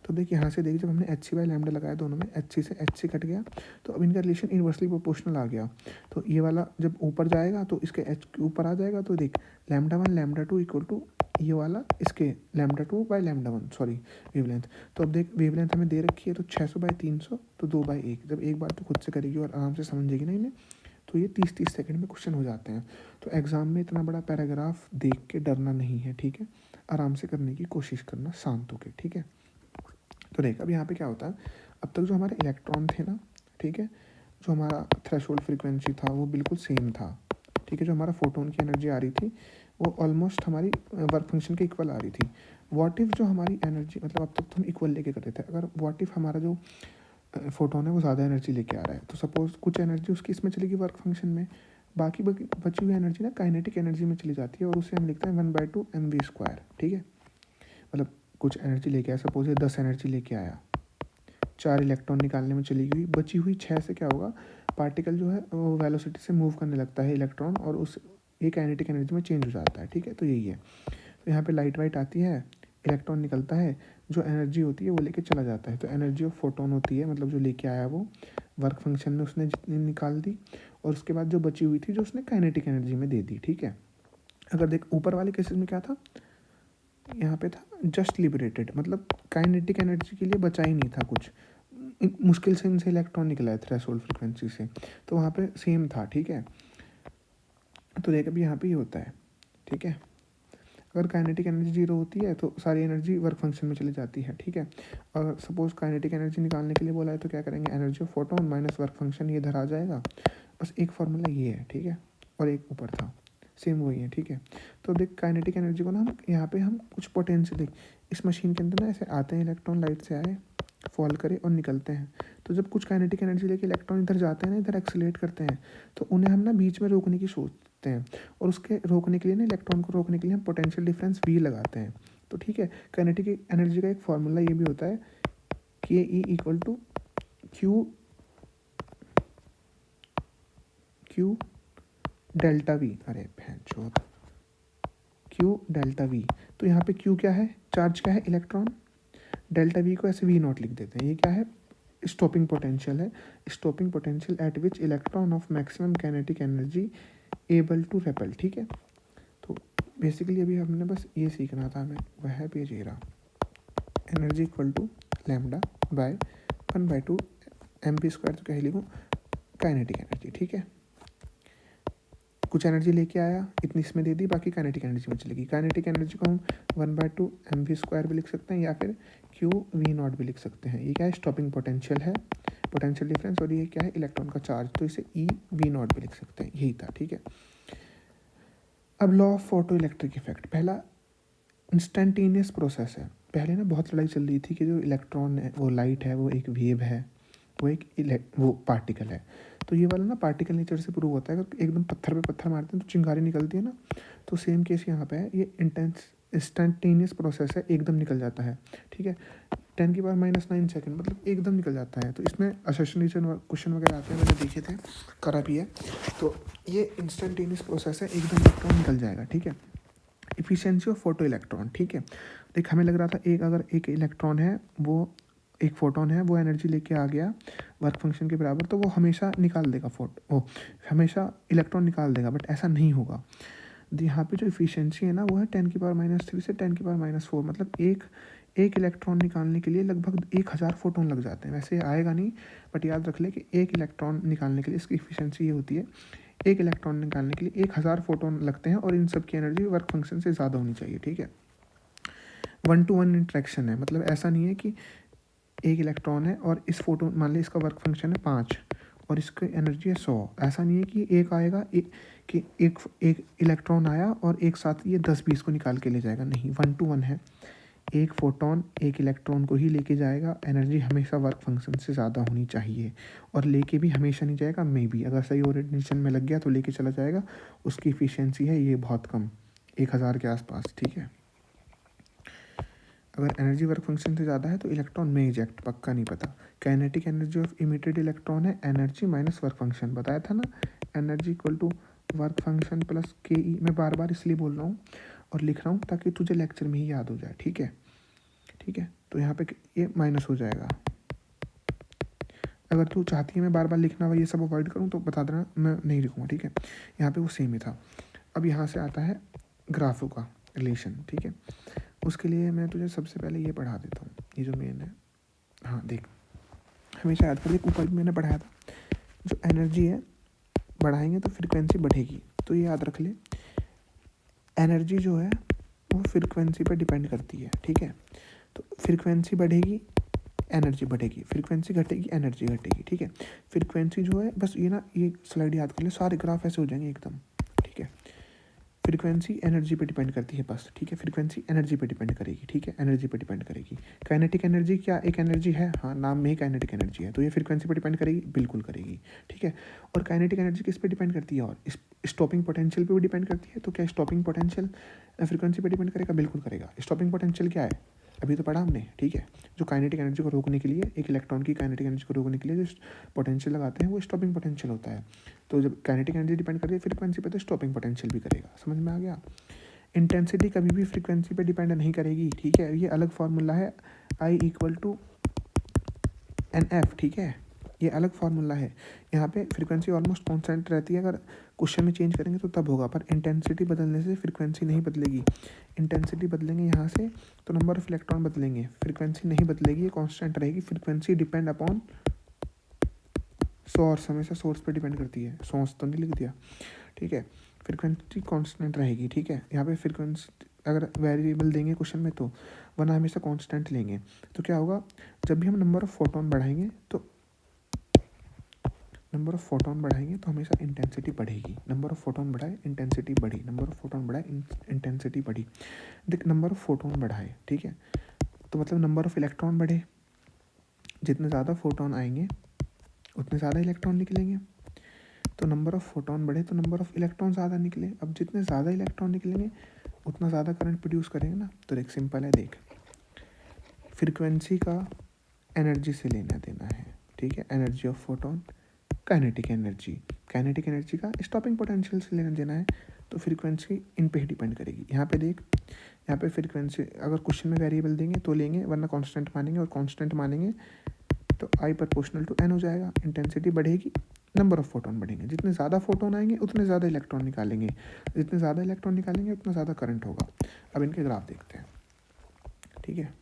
तो देख यहाँ से देख, जब हमने HC बाई लैम्डा लगाया दोनों में, HC से HC कट गया, तो अब इनका रिलेशन इन्वर्सली प्रोपोर्शनल आ गया। तो ये वाला जब ऊपर जाएगा तो इसके H के ऊपर आ जाएगा, तो देख λ1 λ2 इक्वल टू ये वाला इसके λ2 बाई λ1, सॉरी वेवलेंथ। तो अब देख वेवलेंथ हमें दे रखी है, तो 600 बाई 300 तो 2/1। जब एक बार तो खुद से करेगी और आराम से समझेगी ना इन्हें, तो ये 30-30 सेकंड में क्वेश्चन हो जाते हैं। तो एग्ज़ाम में इतना बड़ा पैराग्राफ देख के डरना नहीं है, ठीक है। आराम से करने की कोशिश करना शांत होकर, ठीक है। तो देख अब यहाँ पे क्या होता है, अब तक जो हमारे इलेक्ट्रॉन थे ना, ठीक है, जो हमारा थ्रेशोल्ड फ्रीक्वेंसी था वो बिल्कुल सेम था, ठीक है। जो हमारा फोटोन की एनर्जी आ रही थी वो ऑलमोस्ट हमारी वर्क फंक्शन के इक्वल आ रही थी। व्हाट इफ़ जो हमारी एनर्जी, मतलब अब तक तो हम इक्वल लेके करते थे, अगर व्हाट इफ़ हमारा जो फोटोन है वो ज़्यादा एनर्जी लेके आ रहा है, तो सपोज कुछ एनर्जी उसकी इसमें चलेगी वर्क फंक्शन में, बाकी बची हुई एनर्जी ना काइनेटिक एनर्जी में चली जाती है, और उसे हम लिखते हैं 1/2 mv², ठीक है। मतलब कुछ एनर्जी लेके आया, सपोज ये 10 एनर्जी लेके आया, 4 इलेक्ट्रॉन निकालने में चली गई, बची हुई 6 से क्या होगा, पार्टिकल जो है वो वेलोसिटी से मूव करने लगता है इलेक्ट्रॉन, और उस एक काइनेटिक एनर्जी में चेंज हो जाता है, ठीक है। तो यही है। तो यहाँ पे लाइट वाइट आती है, इलेक्ट्रॉन निकलता है, जो एनर्जी होती है वो लेके चला जाता है। तो एनर्जी ऑफ फोटोन होती है, मतलब जो लेके आया वो वर्क फंक्शन में उसने जितनी निकाल दी, और उसके बाद जो बची हुई थी जो उसने काइनेटिक एनर्जी में दे दी, ठीक है। अगर देख ऊपर वाले केसेस में क्या था, यहाँ पे था जस्ट लिबरेटेड, मतलब काइनेटिक एनर्जी के लिए बचा ही नहीं था कुछ, मुश्किल से इनसे इलेक्ट्रॉन निकला है थ्रेशोल्ड फ्रीक्वेंसी से, तो वहाँ पे सेम था, ठीक है। तो देख अभी यहाँ पे ये होता है, ठीक है। अगर काइनेटिक एनर्जी 0 होती है तो सारी एनर्जी वर्क फंक्शन में चली जाती है, ठीक है। और सपोज काइनेटिक एनर्जी निकालने के लिए बोला है तो क्या करेंगे, energy of photon minus work function, ये इधर आ जाएगा। बस एक फार्मूला ये है, ठीक है, और एक ऊपर था, सेम वही है, ठीक है। तो देख काइनेटिक एनर्जी को ना हम यहाँ पे हम कुछ पोटेंशियल, देख इस मशीन के अंदर ना ऐसे आते हैं इलेक्ट्रॉन, लाइट से आए, फॉल करे और निकलते हैं। तो जब कुछ काइनेटिक एनर्जी लेके इलेक्ट्रॉन इधर जाते हैं ना, इधर एक्सीलरेट करते हैं, तो उन्हें हम ना बीच में रोकने की सोचते हैं, और उसके रोकने के लिए ना, इलेक्ट्रॉन को रोकने के लिए हम पोटेंशियल डिफरेंस V लगाते हैं। तो ठीक है, काइनेटिक एनर्जी का एक फार्मूला ये भी होता है, KE equal to Q delta V, अरे भैंचोद, Q डेल्टा V। तो यहाँ पे Q क्या है, चार्ज क्या है, इलेक्ट्रॉन, डेल्टा V को ऐसे V0 लिख देते हैं। ये क्या है, स्टॉपिंग पोटेंशियल है, stopping potential at which electron of maximum kinetic energy able to repel, ठीक है। तो बेसिकली अभी हमने बस ये सीखना था हमें, वह है page 13, energy equal to lambda by 1/2 mv², तो क्या लिखूँ, काइनेटिक एनर्जी, ठीक है। कुछ एनर्जी लेके आया, इतनी इसमें दे दी, बाकी काइनेटिक एनर्जी में चलेगी। काइनेटिक एनर्जी को हम 1/2 mv² भी लिख सकते हैं, या फिर QV0 भी लिख सकते हैं। ये क्या है, स्टॉपिंग पोटेंशियल है, पोटेंशियल डिफरेंस, और ये क्या है, इलेक्ट्रॉन का चार्ज, तो इसे EV0 भी लिख सकते हैं। यही था, ठीक है। अब law of photo electric effect, पहला इंस्टेंटेनियस प्रोसेस है। पहले ना बहुत लड़ाई चल रही थी कि जो इलेक्ट्रॉन है, वो लाइट है, वो एक वेव है, वो वो पार्टिकल है। तो ये वाला ना पार्टिकल नेचर से प्रूव होता है। अगर एकदम पत्थर पे पत्थर मारते हैं तो चिंगारी निकलती है ना, तो सेम केस यहाँ पे है, ये इंस्टेंटेनियस प्रोसेस है, एकदम निकल जाता है, ठीक है। 10⁻⁹ सेकंड, मतलब एकदम निकल जाता है। तो इसमें असोसिएशन क्वेश्चन वगैरह आते हैं, मैंने देखे थे, करा भी है। तो ये इंस्टेंटेनियस प्रोसेस है, एकदम इलेक्ट्रॉन निकल जाएगा, ठीक है। इफिशियंसी ऑफ फोटो इलेक्ट्रॉन, ठीक है। देख हमें लग रहा था अगर एक इलेक्ट्रॉन है, वो एक फोटोन है, वो एनर्जी लेके आ गया वर्क फंक्शन के बराबर, तो वो हमेशा निकाल देगा हमेशा इलेक्ट्रॉन निकाल देगा, बट ऐसा नहीं होगा। यहाँ पे जो इफिशियंसी है ना, वो है 10⁻³ से 10⁻⁴, मतलब एक इलेक्ट्रॉन निकालने के लिए लगभग 1000 फोटोन लग जाते हैं। वैसे आएगा नहीं, बट याद रख ले कि एक इलेक्ट्रॉन निकालने के लिए इसकी इफिशियंसी ये होती है, एक इलेक्ट्रॉन निकालने के लिए 1000 फोटोन लगते हैं, और इन सब की एनर्जी वर्क फंक्शन से ज़्यादा होनी चाहिए, ठीक है। 1-to-1 इंट्रैक्शन है, मतलब ऐसा नहीं है कि एक इलेक्ट्रॉन है और इस फोटोन, मान ली इसका वर्क फंक्शन है 5 और इसकी एनर्जी है 100। ऐसा नहीं है कि एक आएगा कि एक इलेक्ट्रॉन आया और एक साथ ये 10-20 को निकाल के ले जाएगा, नहीं, 1-to-1 है। एक फोटोन एक इलेक्ट्रॉन को ही लेके जाएगा, एनर्जी हमेशा वर्क फंक्शन से ज़्यादा होनी चाहिए, और लेके भी हमेशा नहीं जाएगा, मे बी अगर सही ओरिएंटेशन में लग गया तो लेके चला जाएगा। उसकी इफिशियंसी है ये बहुत कम, 1000 के आसपास, ठीक है। अगर एनर्जी वर्क फंक्शन से ज़्यादा है तो इलेक्ट्रॉन में इजेक्ट, पक्का नहीं पता। Kinetic energy of emitted electron है एनर्जी माइनस वर्क फंक्शन, बताया था ना, energy equal to work function plus K E. मैं बार बार इसलिए बोल रहा हूँ और लिख रहा हूँ ताकि तुझे लेक्चर में ही याद हो जाए, ठीक है। ठीक है, तो यहाँ पे ये माइनस हो जाएगा। अगर तू चाहती है मैं बार बार लिखना व ये सब अवॉइड करूँ तो बता देना, मैं नहीं लिखूँगा, ठीक है। यहाँ पे वो सेम ही था। अब यहाँ से आता है ग्राफों का रिलेशन, ठीक है। उसके लिए मैं तुझे सबसे पहले ये पढ़ा देता हूँ, ये जो मेन है। हाँ देख, हमेशा याद कर, ऊपर भी मैंने पढ़ाया था, जो एनर्जी है बढ़ाएंगे तो फ्रिक्वेंसी बढ़ेगी, तो ये याद रख ले। एनर्जी जो है वो फ्रिक्वेंसी पर डिपेंड करती है, ठीक है। तो फ्रिक्वेंसी बढ़ेगी एनर्जी बढ़ेगी, फ्रीक्वेंसी घटेगी एनर्जी घटेगी, ठीक है। फ्रीक्वेंसी जो है, बस ये ना, ये स्लाइड याद कर ले, सारे ग्राफ ऐसे हो जाएंगे एकदम, ठीक है। फ्रीक्वेंसी एनर्जी पे डिपेंड करती है बस, ठीक है। फ्रीक्वेंसी एनर्जी पे डिपेंड करेगी, ठीक है, एनर्जी पे डिपेंड करेगी। काइनेटिक एनर्जी क्या एक एनर्जी है? हाँ, नाम में ही काइनेटिक एनर्जी है, तो ये फ्रीक्वेंसी पे डिपेंड करेगी, बिल्कुल करेगी, ठीक है। और काइनेटिक एनर्जी किस पे डिपेंड करती है? और स्टॉपिंग पोटेंशियल पे भी डिपेंड करती है। तो क्या स्टॉपिंग पोटेंशियल फ्रीक्वेंसी पे डिपेंड करेगा? बिल्कुल करेगा। स्टॉपिंग पोटेंशियल क्या है अभी तो पढ़ा हमने, ठीक है। जो काइनेटिक एनर्जी को रोकने के लिए, एक इलेक्ट्रॉन की काइनेटिक एनर्जी को रोकने के लिए जो पोटेंशियल लगाते हैं वो स्टॉपिंग पोटेंशियल होता है। तो जब काइनेटिक एनर्जी डिपेंड करती है फ्रीक्वेंसी पे, तो स्टॉपिंग पोटेंशियल भी करेगा। समझ में आ गया? इंटेंसिटी कभी भी फ्रीक्वेंसी पे डिपेंड नहीं करेगी, ठीक है। ये अलग फार्मूला है, I इक्वल टू NF, ठीक है। ये अलग फार्मूला है। यहाँ पे फ्रीक्वेंसी ऑलमोस्ट कॉन्स्टेंट रहती है, अगर क्वेश्चन में चेंज करेंगे तो तब होगा, पर इंटेंसिटी बदलने से फ्रीक्वेंसी नहीं बदलेगी। इंटेंसिटी बदलेंगे यहाँ से तो नंबर ऑफ इलेक्ट्रॉन बदलेंगे, फ्रीक्वेंसी नहीं बदलेगी, ये कॉन्स्टेंट रहेगी। फ्रीक्वेंसी डिपेंड अपॉन सोर्स, हमेशा सोर्स पे डिपेंड करती है, सोर्स तो नहीं लिख दिया, ठीक है। फ्रीक्वेंसी कांस्टेंट रहेगी, ठीक है। यहाँ पे फ्रीक्वेंसी अगर वेरिएबल देंगे क्वेश्चन में तो वरना हमेशा कांस्टेंट लेंगे। तो क्या होगा, जब भी हम नंबर ऑफ फोटोन बढ़ाएंगे तो हमेशा इंटेंसिटी बढ़ेगी। नंबर ऑफ फोटोन बढ़ाए इंटेंसिटी बढ़ी, नंबर ऑफ फोटोन बढ़ाए इंटेंसिटी बढ़ी। देख, नंबर ऑफ फोटोन बढ़ाए, ठीक है, तो मतलब नंबर ऑफ इलेक्ट्रॉन बढ़े। जितने ज़्यादा फोटोन आएंगे उतने ज़्यादा इलेक्ट्रॉन निकलेंगे। तो नंबर ऑफ फोटोन बढ़े तो नंबर ऑफ इलेक्ट्रॉन ज़्यादा निकले। अब जितने ज़्यादा इलेक्ट्रॉन निकलेंगे उतना ज़्यादा करंट प्रोड्यूस करेंगे ना। तो देख, सिंपल है, देख, फ्रीक्वेंसी का एनर्जी से लेना देना है, ठीक है। Energy of photon, kinetic energy का स्टॉपिंग पोटेंशियल से लेना देना है। तो फ्रीक्वेंसी इन पे ही डिपेंड करेगी। यहाँ पे देख, यहाँ पे फ्रीक्वेंसी अगर क्वेश्चन में वेरिएबल देंगे तो लेंगे, वरना कांस्टेंट मानेंगे, और कांस्टेंट मानेंगे तो I प्रोपोर्शनल टू N हो जाएगा। इंटेंसिटी बढ़ेगी, नंबर ऑफ फोटोन बढ़ेंगे। जितने ज़्यादा फोटोन आएंगे उतने ज़्यादा इलेक्ट्रॉन निकालेंगे, जितने ज़्यादा इलेक्ट्रॉन निकालेंगे उतना ज़्यादा करंट होगा। अब इनके ग्राफ देखते हैं, ठीक है।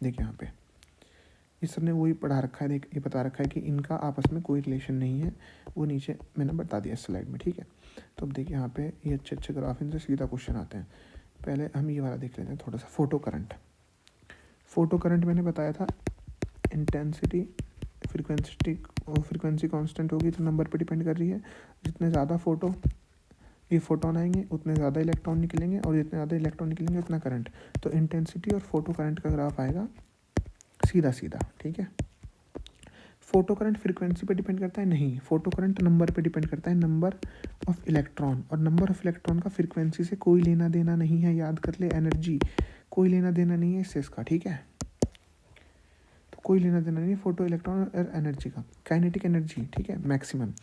देखिए यहाँ पे इस सब ने वही पढ़ा रखा है, देख, ये बता रखा है कि इनका आपस में कोई रिलेशन नहीं है, वो नीचे मैंने बता दिया स्लाइड में, ठीक है। तो अब देखिए यहाँ पे ये अच्छे ग्राफ, इनसे सीधा क्वेश्चन आते हैं। पहले हम ये वाला देख लेते हैं थोड़ा सा, फोटो करंट मैंने बताया था, इंटेंसिटी फ्रीक्वेंसी कांस्टेंट होगी तो नंबर पे डिपेंड कर रही है। जितने ज़्यादा फोटोन आएंगे उतने ज़्यादा इलेक्ट्रॉन निकलेंगे, और जितने ज़्यादा इलेक्ट्रॉन निकलेंगे उतना करंट। तो इंटेंसिटी और फोटो करंट का ग्राफ आएगा सीधा, ठीक है। फोटो करंट फ्रीक्वेंसी पे डिपेंड करता है? नहीं, फोटो करंट नंबर पे डिपेंड करता है, नंबर ऑफ इलेक्ट्रॉन। और नंबर ऑफ इलेक्ट्रॉन का फ्रीक्वेंसी से कोई लेना देना नहीं है, याद कर ले। एनर्जी कोई लेना देना नहीं है इससे, इसका, ठीक है। तो कोई लेना देना नहीं है फोटो इलेक्ट्रॉन और एनर्जी का। काइनेटिक एनर्जी, ठीक है, मैक्सिमम।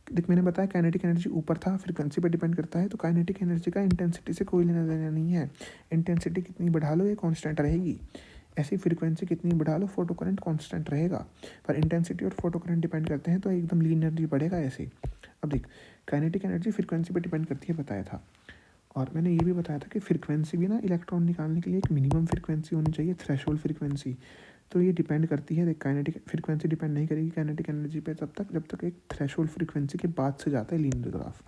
देख, मैंने बताया काइनेटिक एनर्जी ऊपर था, फ्रीक्वेंसी पे डिपेंड करता है। तो काइनेटिक एनर्जी का इंटेंसिटी से कोई लेना देना नहीं है। इंटेंसिटी कितनी बढ़ा लो ये कांस्टेंट रहेगी, ऐसी फ्रीक्वेंसी कितनी बढ़ा लो फोटो करंट कांस्टेंट रहेगा। पर इंटेंसिटी और फोटो करंट डिपेंड करते हैं तो एकदम लीनियरली बढ़ेगा ऐसे। अब देख, काइनेटिक एनर्जी फ्रीक्वेंसी पे डिपेंड करती है, बताया था। और मैंने ये भी बताया था कि फ्रीक्वेंसी भी ना, इलेक्ट्रॉन निकालने के लिए एक मिनिमम फ्रीक्वेंसी होनी चाहिए, थ्रेशोल्ड फ्रीक्वेंसी। तो ये डिपेंड करती है, देख, काइनेटिक फ्रीक्वेंसी डिपेंड नहीं करेगी काइनेटिक एनर्जी पे तब तक जब तक एक थ्रेशोल्ड फ्रीक्वेंसी के बाद से जाता है लीनियर ग्राफ।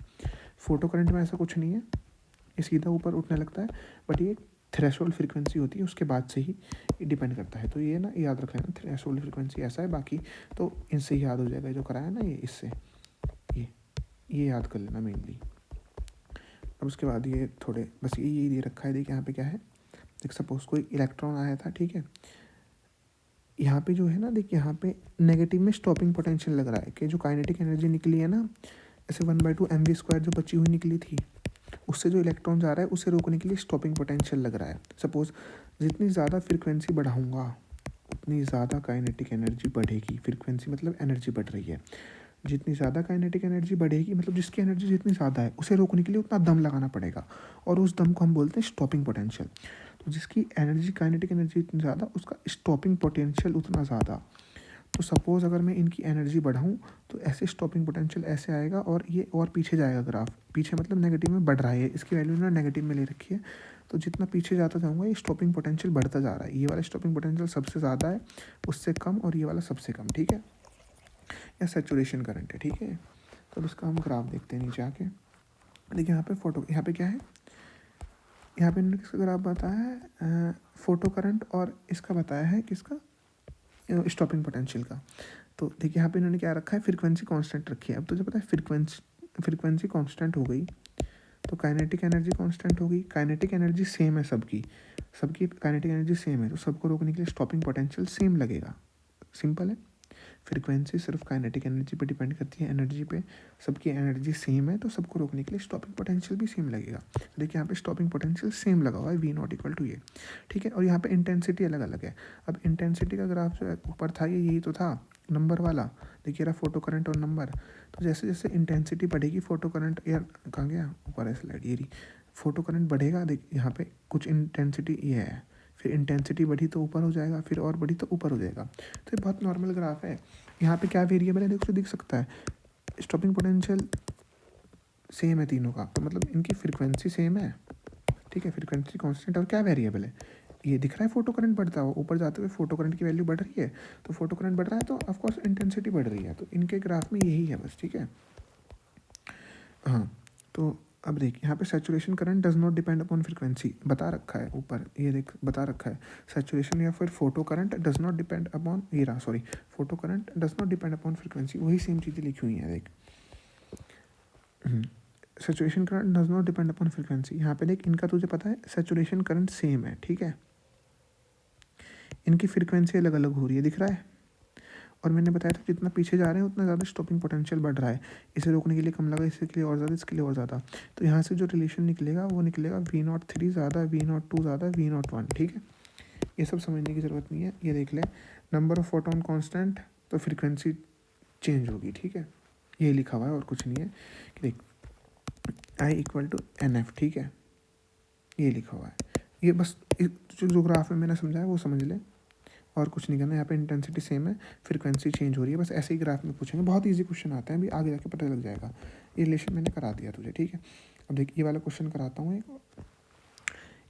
फोटो करंट में ऐसा कुछ नहीं है, ये सीधा ऊपर उठने लगता है, बट ये थ्रेशोल्ड फ्रीक्वेंसी होती है, उसके बाद से ही डिपेंड करता है। तो ये ना याद रख लेना, थ्रेशोल्ड फ्रीक्वेंसी ऐसा है। बाकी तो इनसे ही याद हो जाएगा, जो कराया ना ये, इससे ये याद कर लेना मेनली। अब उसके बाद ये थोड़े बस ये दे रखा है, देख यहाँ पे क्या है। देख, सपोज कोई इलेक्ट्रॉन आया था, ठीक है। यहाँ पे जो है ना, देख, यहाँ पे नेगेटिव में स्टॉपिंग पोटेंशियल लग रहा है कि जो काइनेटिक एनर्जी निकली है ना, ऐसे 1/2 mv² जो बची हुई निकली थी, उससे जो इलेक्ट्रॉन जा रहा है उसे रोकने के लिए स्टॉपिंग पोटेंशियल लग रहा है। सपोज जितनी ज़्यादा फ्रीक्वेंसी बढ़ाऊंगा उतनी ज़्यादा काइनेटिक एनर्जी बढ़ेगी। फ्रीक्वेंसी मतलब एनर्जी बढ़ रही है। जितनी ज़्यादा काइनेटिक एनर्जी बढ़ेगी मतलब जिसकी एनर्जी जितनी ज़्यादा है उसे रोकने के लिए उतना दम लगाना पड़ेगा, और उस दम को हम बोलते हैं स्टॉपिंग पोटेंशियल। तो जिसकी एनर्जी काइनेटिक एनर्जी इतनी ज़्यादा उसका स्टॉपिंग पोटेंशियल उतना ज़्यादा। तो सपोज़ अगर मैं इनकी एनर्जी बढ़ाऊँ तो ऐसे स्टॉपिंग पोटेंशियल ऐसे आएगा और ये और पीछे जाएगा ग्राफ। पीछे मतलब नेगेटिव में बढ़ रहा है, इसकी वैल्यू ना नेगेटिव में ले रखी है। तो जितना पीछे जाता जाऊँगा ये स्टॉपिंग पोटेंशियल बढ़ता जा रहा है। ये वाला स्टॉपिंग पोटेंशियल सबसे ज़्यादा है, उससे कम, और ये वाला सबसे कम। ठीक है, या सैचुरेशन करंट है। ठीक है, तो उसका हम ग्राफ देखते हैं नीचे आके। देखिए यहाँ पे यहाँ पे क्या है, यहाँ पे इन्होंने किसका ग्राफ बताया है, फोटो करंट, और इसका बताया है किसका, स्टॉपिंग पोटेंशियल का। तो देखिए यहाँ पे इन्होंने क्या रखा है, फ्रीक्वेंसी कांस्टेंट रखी है। अब तुझे पता है फ्रीक्वेंसी कांस्टेंट हो गई तो काइनेटिक एनर्जी कांस्टेंट होगी। काइनेटिक एनर्जी सेम है सबकी काइनेटिक एनर्जी सेम है, तो सबको रोकने के लिए स्टॉपिंग पोटेंशियल सेम लगेगा। सिंपल है। फ्रीक्वेंसी सिर्फ काइनेटिक एनर्जी पे डिपेंड करती है, एनर्जी पे सबकी एनर्जी सेम है, तो सबको रोकने के लिए स्टॉपिंग पोटेंशियल भी सेम लगेगा। देखिए यहाँ पे स्टॉपिंग पोटेंशियल सेम लगा हुआ है, वी नॉट इक्वल टू ये। ठीक है, और यहाँ पे इंटेंसिटी अलग अलग है। अब इंटेंसिटी का ग्राफ जो है ऊपर था ये यही तो था नंबर वाला। देखिए रहा फोटो करंट और नंबर। तो जैसे जैसे इंटेंसिटी बढ़ेगी फोटो करंट, यार कहाँ गया ऊपर है स्लाइड, ये रही, फोटो करंट बढ़ेगा। देख यहाँ पे कुछ इंटेंसिटी ये है, फिर इंटेंसिटी बढ़ी तो ऊपर हो जाएगा, फिर और बढ़ी तो ऊपर हो जाएगा। तो ये बहुत नॉर्मल ग्राफ है। यहाँ पे क्या वेरिएबल है देखो, दिख सकता है, स्टॉपिंग पोटेंशियल सेम है तीनों का, तो मतलब इनकी फ्रीक्वेंसी सेम है। ठीक है, फ्रीक्वेंसी कांस्टेंट, और क्या वेरिएबल है, ये दिख रहा है फोटो करंट बढ़ता हुआ, ऊपर जाते हुए फोटो करंट की वैल्यू बढ़ रही है, तो फोटो करंट बढ़ रहा है तो ऑफकोर्स इंटेंसिटी बढ़ रही है। तो इनके ग्राफ में यही है बस। ठीक है, हाँ। तो अब देख यहाँ पे saturation current does not depend upon frequency बता रखा है ऊपर, ये देख बता रखा है सैचुरेशन या फिर photo current does not depend upon, ये रहा sorry, photo current does not depend upon frequency, वही सेम चीज़ें लिखी हुई हैं देख। Saturation current does not depend upon frequency, यहाँ पे देख इनका तुझे पता है सैचुरेशन करंट सेम है। ठीक है, इनकी फ्रीक्वेंसी अलग अलग हो रही है, दिख रहा है। और मैंने बताया था जितना पीछे जा रहे हैं उतना ज़्यादा स्टॉपिंग पोटेंशियल बढ़ रहा है, इसे रोकने के लिए कम लगा, इसके लिए और ज़्यादा, इसके लिए और ज़्यादा। तो यहाँ से जो रिलेशन निकलेगा वो निकलेगा V03 ज़्यादा, V02 ज़्यादा, V01। ठीक है, ये सब समझने की ज़रूरत नहीं है, ये देख ले, नंबर ऑफ फोटोन कांस्टेंट तो फ्रीक्वेंसी चेंज होगी। ठीक है, ये लिखा हुआ है और कुछ नहीं है कि देख I=NF। ठीक है, ये लिखा हुआ है, ये बस जो ग्राफ में मैंने समझाया वो समझ ले, और कुछ नहीं करना। यहाँ पे इंटेंसिटी सेम है, फ्रीक्वेंसी चेंज हो रही है, बस ऐसे ही ग्राफ में पूछेंगे, बहुत इजी क्वेश्चन आता है, अभी आगे जाके पता लग जाएगा। ये रिलेशन मैंने करा दिया तुझे। ठीक है, अब देख ये वाला क्वेश्चन कराता हूँ एक,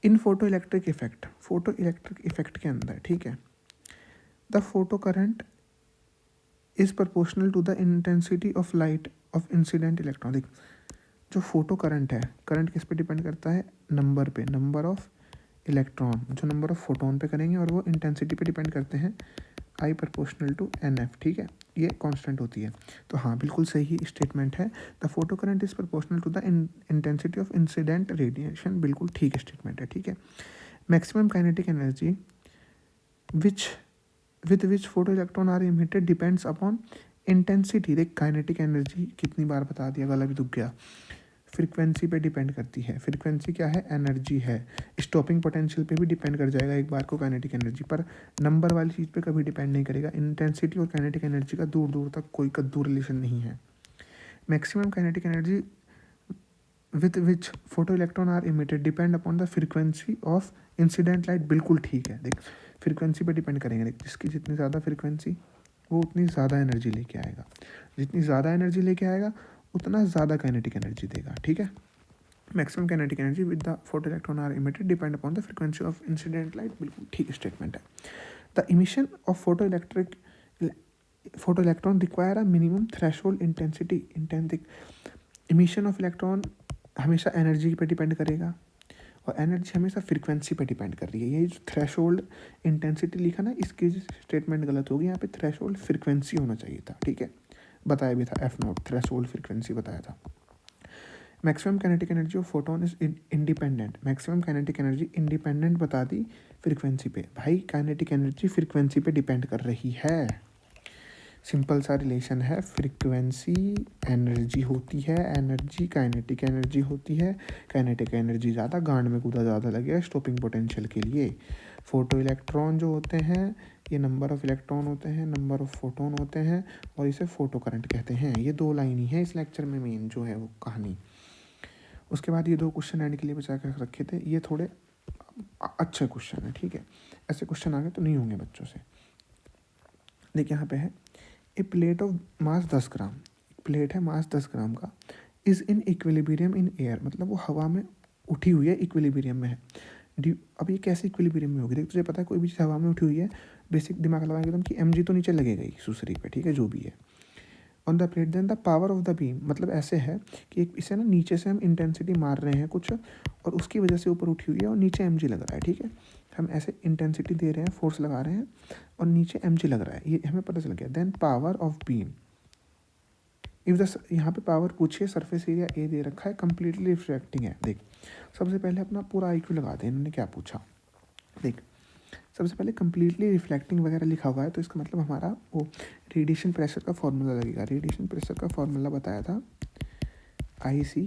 इन फोटो इलेक्ट्रिक इफेक्ट के अंदर, ठीक है, the photo current is proportional to the intensity of light of incident electron. देख जो फोटो करंट है, करंट किस पे डिपेंड करता है, नंबर पे, नंबर ऑफ इलेक्ट्रॉन जो नंबर ऑफ फोटोन पे करेंगे, और वो इंटेंसिटी पे डिपेंड करते हैं, I प्रोपोर्शनल टू NF। ठीक है, ये कांस्टेंट होती है। तो हाँ बिल्कुल सही स्टेटमेंट है, the photo current is proportional to the intensity of incident radiation, बिल्कुल ठीक स्टेटमेंट है। ठीक है, maximum kinetic energy with which photo electron are emitted depends upon intensity. देख काइनेटिक एनर्जी कितनी बार बता दिया, गला भी दुख गया, फ्रीक्वेंसी पे डिपेंड करती है। फ्रीक्वेंसी क्या है, एनर्जी है। स्टॉपिंग पोटेंशियल पे भी डिपेंड कर जाएगा एक बार को काइनेटिक एनर्जी पर, नंबर वाली चीज़ पे कभी डिपेंड नहीं करेगा। इंटेंसिटी और काइनेटिक एनर्जी का दूर दूर तक कोई कद्दू रिलेशन नहीं है। Maximum kinetic energy with which photo electron are emitted depend upon the frequency of incident light, बिल्कुल ठीक है। देख फ्रीक्वेंसी पे डिपेंड करेंगे, देख जिसकी जितनी ज़्यादा फ्रीक्वेंसी वो उतनी ज़्यादा एनर्जी लेके आएगा, जितनी ज़्यादा एनर्जी लेके आएगा उतना ज़्यादा काइनेटिक एनर्जी देगा। ठीक है, maximum kinetic energy with the photo electron are emitted depend upon the frequency of incident light, बिल्कुल ठीक स्टेटमेंट है। The emission of photo electron require a minimum threshold intensity. Emission of electron हमेशा energy पे depend करेगा, और energy हमेशा frequency पे depend कर रही है। ये जो थ्रेशोल्ड इंटेंसिटी लिखा ना, इसकी स्टेटमेंट गलत होगी, यहाँ पे थ्रेशोल्ड फ्रीक्वेंसी होना चाहिए था। ठीक है, बताया भी था F0, थ्रेशोल्ड फ्रीक्वेंसी बताया था। Maximum kinetic energy of photon is independent. Maximum kinetic energy independent बता दी फ्रीक्वेंसी पे। भाई काइनेटिक एनर्जी फ्रीक्वेंसी पे डिपेंड कर रही है। सिंपल सा रिलेशन है, फ्रीक्वेंसी एनर्जी होती है, एनर्जी काइनेटिक एनर्जी होती है, काइनेटिक एनर्जी ज़्यादा, गांड में कूदा ज़्यादा लगेगा स्टॉपिंग पोटेंशियल के लिए। फोटो इलेक्ट्रॉन जो होते हैं ये नंबर ऑफ़ इलेक्ट्रॉन होते हैं, नंबर ऑफ़ फोटोन होते हैं, और इसे फोटो करंट कहते हैं। ये 2 लाइन ही है इस लेक्चर में मेन जो है वो कहानी। उसके बाद ये 2 क्वेश्चन एंड के लिए बचा कर रखे थे, ये थोड़े अच्छे क्वेश्चन है, ठीक है। ऐसे क्वेश्चन आगे तो नहीं होंगे बच्चों से। देखिए यहाँ पे है a plate of mass 10 gram, plate है मास 10 ग्राम का, is in equilibrium in air, मतलब वो हवा में उठी हुई है, इक्विलिब्रियम में है। अब ये कैसे इक्विलिब्रियम में होगी? देख तुझे पता है कोई भी चीज़ हवा में उठी हुई है, बेसिक दिमाग लगाएंगे एकदम कि mg तो नीचे लगेगा ही सूसरी पे, ठीक है, जो भी है on the plate. Then the power of the beam, मतलब ऐसे है कि एक इसे ना नीचे से हम इंटेंसिटी मार रहे हैं कुछ, और उसकी वजह से ऊपर उठी हुई है और नीचे mg लग रहा है, ठीक है। हम ऐसे इंटेंसिटी दे रहे हैं, फोर्स लगा रहे हैं और नीचे mg लग रहा है, ये हमें पता चल गया। Then power of beam, if the, यहाँ पे पावर पूछिए, सरफेस एरिया ए दे रखा है, कंप्लीटली रिफ्रैक्टिंग है। देख सबसे पहले अपना पूरा IQ लगा दे, इन्होंने क्या पूछा। देख सबसे पहले कंप्लीटली रिफ्लेक्टिंग वगैरह लिखा हुआ है, तो इसका मतलब हमारा वो रेडिएशन प्रेशर का फॉर्मूला लगेगा। रेडिएशन प्रेशर का फॉर्मूला बताया था IC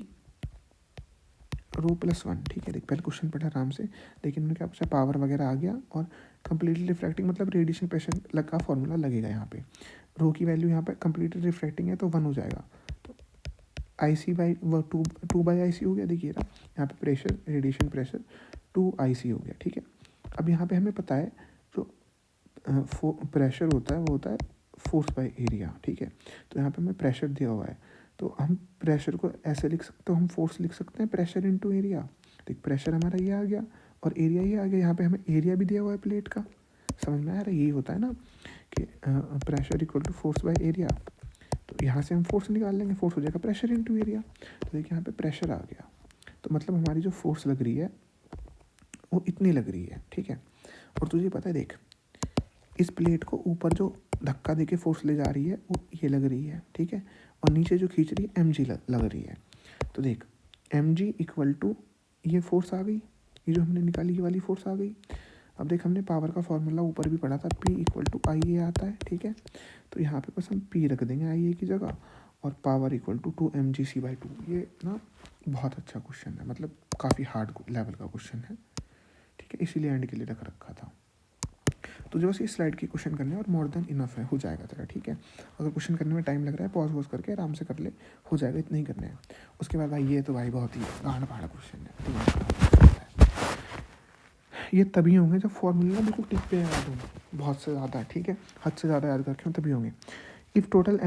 ρ+1, ठीक है। देख पहले क्वेश्चन पढ़ा आराम से, लेकिन उन्होंने क्या पूछा, पावर वगैरह आ गया, और कंप्लीटली रिफ्लेक्टिंग मतलब रेडिएशन प्रेशर का फॉर्मूला लगेगा। यहाँ पे रो की वैल्यू यहाँ पे कंप्लीटली रिफ्लेक्टिंग है तो 1 हो जाएगा, तो IC बाई 2/IC हो गया। देखिए ना यहाँ पे प्रेशर, रेडिएशन प्रेशर 2IC हो गया, ठीक है। अब यहाँ पे हमें पता है जो प्रेशर होता है वो होता है फोर्स बाय एरिया, ठीक है। तो यहाँ पे हमें प्रेशर दिया हुआ है, तो हम प्रेशर को ऐसे लिख सकते हो, हम फोर्स लिख सकते हैं प्रेशर इनटू एरिया। देख प्रेशर हमारा ये आ गया और एरिया ये आ गया, यहाँ पे हमें एरिया भी दिया हुआ है प्लेट का, समझ में आ रहा है। यही होता है ना कि pressure equal to force by area, तो यहाँ से हम फोर्स निकाल लेंगे, फोर्स हो जाएगा प्रेशर इनटू एरिया। तो देखिए यहाँ पे प्रेशर आ गया, तो मतलब हमारी जो फोर्स लग रही है वो इतनी लग रही है, ठीक है। और तुझे पता है देख इस प्लेट को ऊपर जो धक्का देके फोर्स ले जा रही है वो ये लग रही है, ठीक है, और नीचे जो खींच रही है mg लग रही है। तो देख mg इक्वल टू ये फोर्स आ गई, ये जो हमने निकाली ये वाली फोर्स आ गई। अब देख हमने पावर का फॉर्मूला ऊपर भी पढ़ा था, P इक्वल टू IA आता है, ठीक है। तो यहाँ पे बस हम P रख देंगे IA की जगह, और पावर इक्वल टू 2mgc/2। ये ना बहुत अच्छा क्वेश्चन है, मतलब काफ़ी हार्ड लेवल का क्वेश्चन है, ठीक है, इसीलिए एंड के लिए रख रखा था। तो जो बस इस स्लाइड की क्वेश्चन करने और मोर देन इनफ है, हो जाएगा तेरा, ठीक है। अगर क्वेश्चन करने में टाइम लग रहा है पॉज वॉज करके आराम से कर ले, हो जाएगा, इतना ही करने हैं। उसके बाद भाई ये तो भाई बहुत ही गाढ़ पहाड़ क्वेश्चन है, दिमाग खराब है। ये तभी होंगे जब फॉर्मूला बिल्कुल टिक पे याद हो, बहुत से ज़्यादा, ठीक है, हद से ज़्यादा याद करके तभी होंगे। If total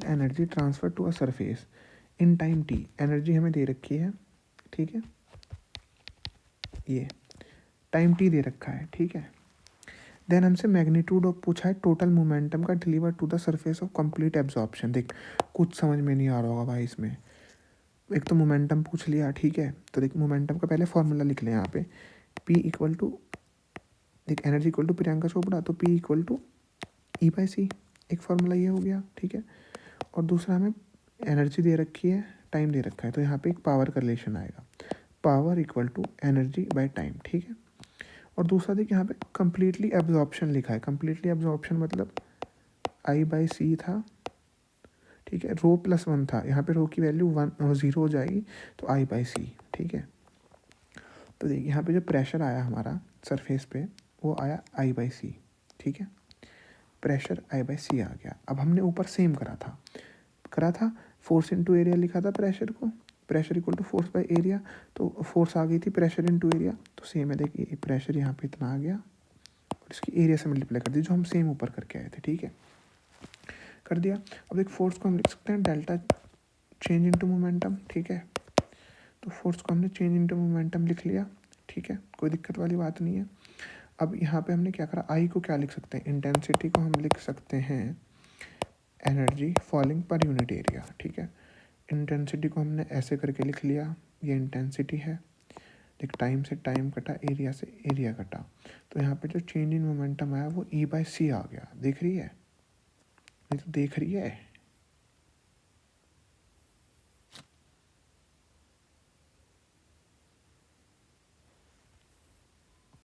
energy transfer to a surface in time t, energy हमें दे रखी है, ठीक है, ये टाइम t दे रखा है, ठीक है। देन हमसे मैग्नीट्यूड ऑफ पूछा है टोटल मोमेंटम का deliver to the surface of complete absorption. देख कुछ समझ में नहीं आ रहा होगा भाई इसमें, एक तो मोमेंटम पूछ लिया, ठीक है। तो देख मोमेंटम का पहले फॉर्मूला लिख लें यहाँ पे, P इक्वल टू, देख energy equal to Priyanka Chopra, तो P इक्वल टू E/c, एक फार्मूला ये हो गया, ठीक है। और दूसरा हमें एनर्जी दे रखी है, टाइम दे रखा है, तो यहाँ पे एक पावर का रिलेशन आएगा, power equal to energy by time, ठीक है। और दूसरा देखिए यहाँ पे कम्प्लीटली एब्जॉर्प्शन लिखा है, कम्प्लीटली एब्जॉर्प्शन मतलब I/c था, ठीक है, ρ+1 था, यहाँ पे रो की वैल्यू 0 हो जाएगी, तो I/c, ठीक है। तो देखिए यहाँ पे जो प्रेशर आया हमारा सरफेस पे वो आया I/c, ठीक है, प्रेशर I/c आ गया। अब हमने ऊपर सेम करा था फोर्स इनटू एरिया लिखा था प्रेशर को, pressure equal to force by area, तो फोर्स आ गई थी प्रेशर इनटू एरिया, तो सेम है, देखिए प्रेशर यहाँ पे इतना आ गया और इसकी एरिया से मल्टीप्लाई कर दी जो हम सेम ऊपर करके आए थे, ठीक है, कर दिया। अब एक फोर्स को हम लिख सकते हैं डेल्टा चेंज इनटू मोमेंटम, ठीक है। तो फोर्स को हमने चेंज इनटू मोमेंटम लिख लिया, ठीक है, कोई दिक्कत वाली बात नहीं है। अब यहाँ पे हमने क्या करा, आई को क्या लिख सकते हैं, इंटेंसिटी को हम लिख सकते हैं energy falling per unit area, ठीक है। इंटेंसिटी को हमने ऐसे करके लिख लिया, ये इंटेंसिटी है, देख टाइम से टाइम कटा, एरिया से एरिया कटा, तो यहाँ पे जो चेंज इन मोमेंटम आया वो E/c आ गया, देख रही है, नहीं तो देख रही है।